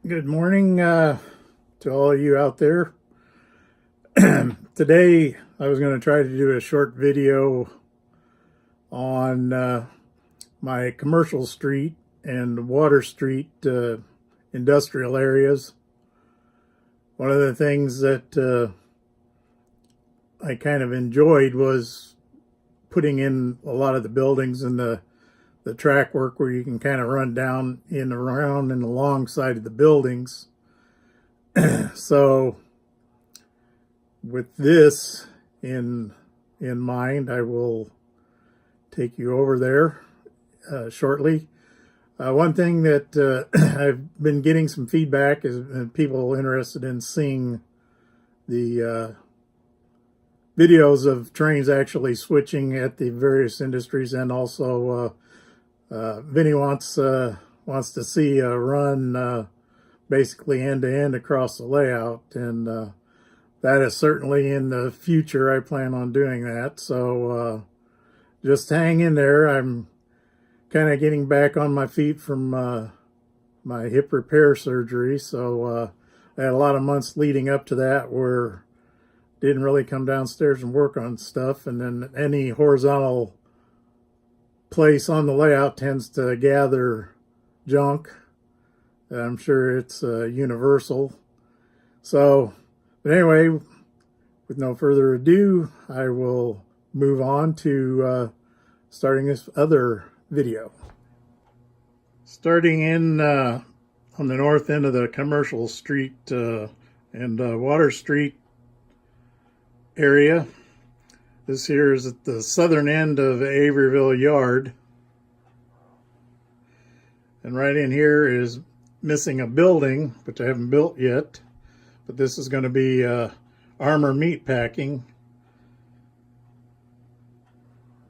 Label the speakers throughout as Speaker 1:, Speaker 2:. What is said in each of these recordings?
Speaker 1: Good morning to all of you out there. Today I was going to try to do a short video on my Commercial Street and Water Street industrial areas. One of the things that I kind of enjoyed was putting in a lot of the buildings and the track work where you can kind of run down in around and alongside of the buildings. So with this in mind, I will take you over there shortly. One thing that I've been getting some feedback is people interested in seeing the videos of trains actually switching at the various industries, and also Vinny wants to see a run basically end to end across the layout, and that is certainly in the future. I plan on doing that, so just hang in there. I'm kind of getting back on my feet from my hip repair surgery, so I had a lot of months leading up to that where didn't really come downstairs and work on stuff, and then any horizontal place on the layout tends to gather junk. I'm sure it's universal. So, but anyway, with no further ado, I will move on to starting this other video. Starting in on the north end of the Commercial Street and Water Street area. This here is at the southern end of Averyville Yard. And right in here is missing a building, which I haven't built yet. But this is going to be Armor Meat Packing.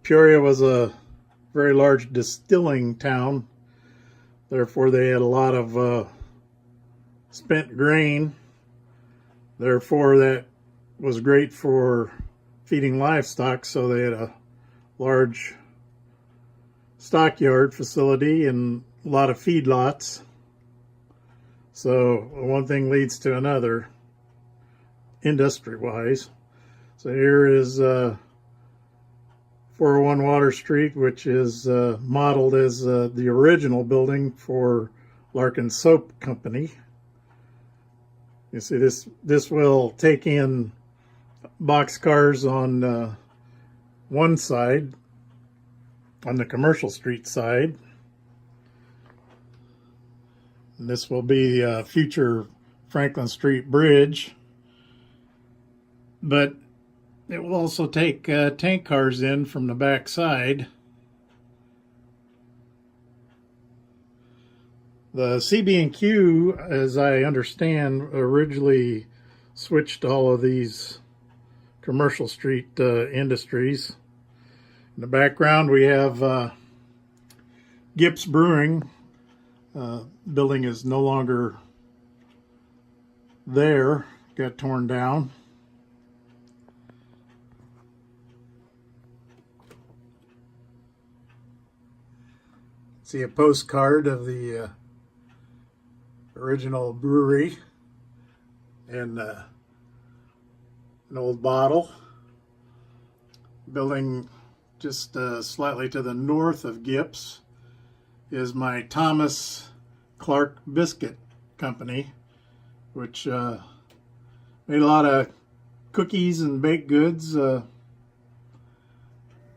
Speaker 1: Peoria was a very large distilling town. Therefore, they had a lot of spent grain. Therefore, that was great for feeding livestock, so they had a large stockyard facility and a lot of feedlots. So one thing leads to another industry-wise. So here is 401 Water Street, which is modeled as the original building for Larkin Soap Company. You see, this will take in boxcars on one side, on the Commercial Street side. And this will be the future Franklin Street Bridge. But it will also take tank cars in from the back side. The CB&Q, as I understand, originally switched all of these Commercial Street industries. In the background we have Gips Brewing. Building is no longer there, got torn down. See a postcard of the original brewery and an old bottle. Building just slightly to the north of Gips is my Thomas Clark Biscuit Company, which made a lot of cookies and baked goods.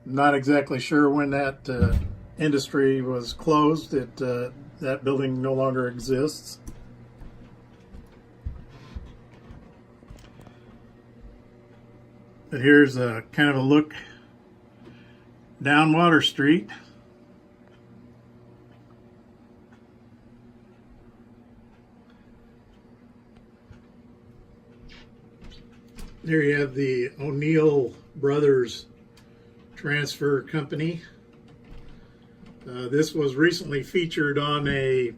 Speaker 1: Not exactly sure when that industry was closed. That building no longer exists. But here's a kind of a look down Water Street. There you have the O'Neill Brothers Transfer Company. This was recently featured on a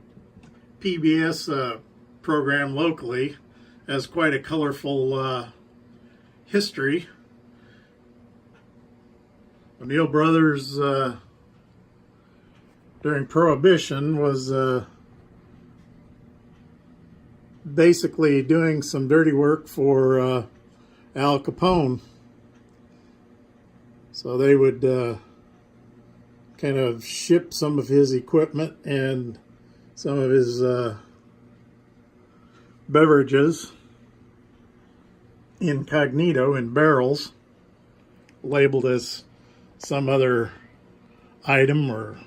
Speaker 1: PBS program locally. Has quite a colorful history. O'Neill Brothers during Prohibition was basically doing some dirty work for Al Capone. So they would kind of ship some of his equipment and some of his beverages incognito in barrels labeled as some other item or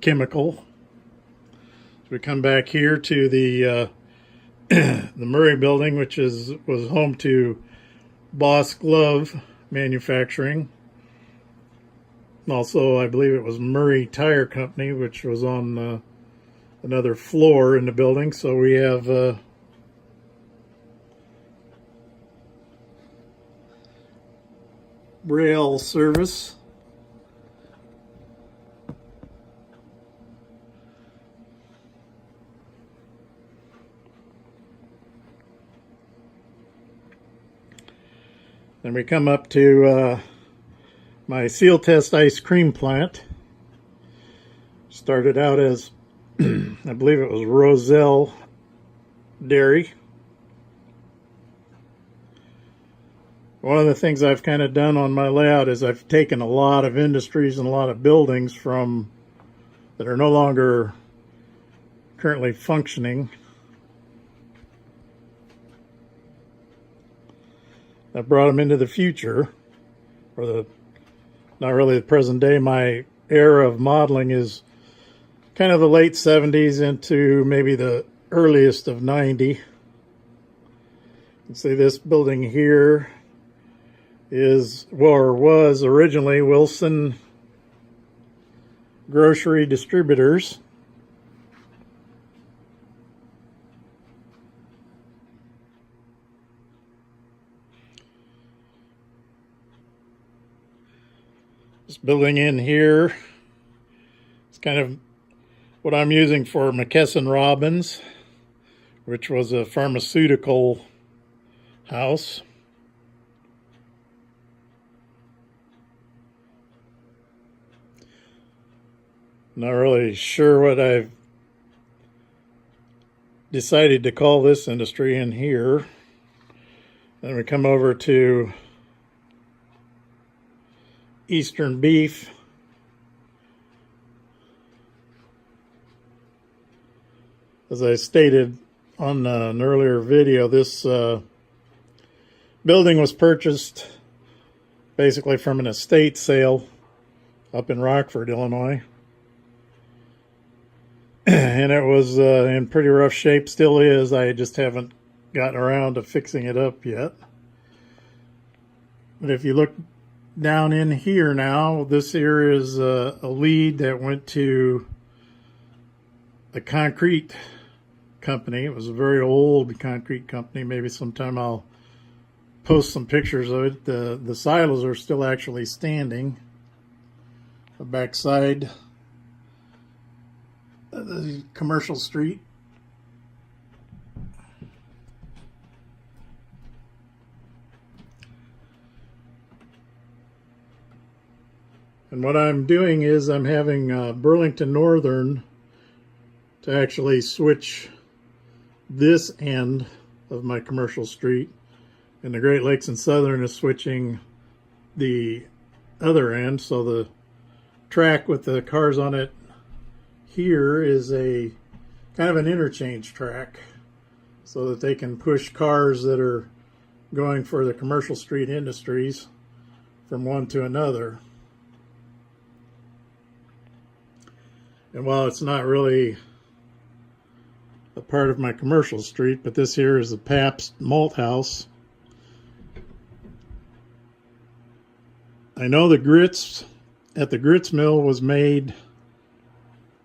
Speaker 1: chemical. So we come back here to the the Murray building, which was home to Boss Glove Manufacturing. Also, I believe it was Murray Tire Company, which was on another floor in the building. So we have rail service. Then we come up to my seal test ice cream plant. Started out as, I believe it was Roselle Dairy. One of the things I've kind of done on my layout is I've taken a lot of industries and a lot of buildings from that are no longer currently functioning. I brought them into the future, or the not really the present day. My era of modeling is kind of the late 70s into maybe the earliest of 90. Let's see, this building here is, or was originally, Wilson Grocery Distributors. This building in here, it's kind of what I'm using for McKesson Robbins, which was a pharmaceutical house. Not really sure what I've decided to call this industry in here. Then we come over to Eastern Beef. As I stated on an earlier video, this building was purchased basically from an estate sale up in Rockford, Illinois. And it was in pretty rough shape, still is. I just haven't gotten around to fixing it up yet. But if you look down in here now, this here is a lead that went to the concrete company. It was a very old concrete company. Maybe sometime I'll post some pictures of it. The silos are still actually standing. The backside the commercial street. And what I'm doing is I'm having Burlington Northern to actually switch this end of my commercial street, and the Great Lakes and Southern is switching the other end. So the track with the cars on it here is a kind of an interchange track so that they can push cars that are going for the commercial street industries from one to another. And while it's not really a part of my commercial street, but this here is the Pabst Malt House. I know the grits at the grits mill was made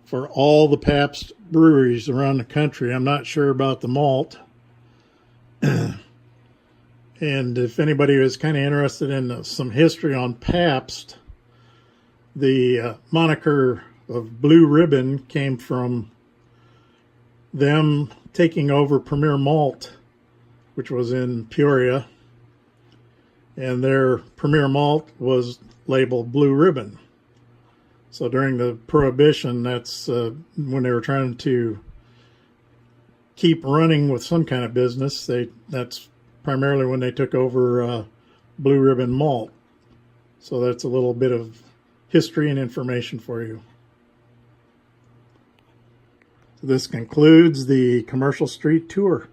Speaker 1: for all the Pabst breweries around the country. I'm not sure about the malt. And if anybody is kind of interested in some history on Pabst, the moniker of Blue Ribbon came from them taking over Premier Malt, which was in Peoria, and their Premier Malt was labeled Blue Ribbon. So during the Prohibition, that's when they were trying to keep running with some kind of business. That's primarily when they took over Blue Ribbon Malt. So that's a little bit of history and information for you. So this concludes the Commercial Street tour.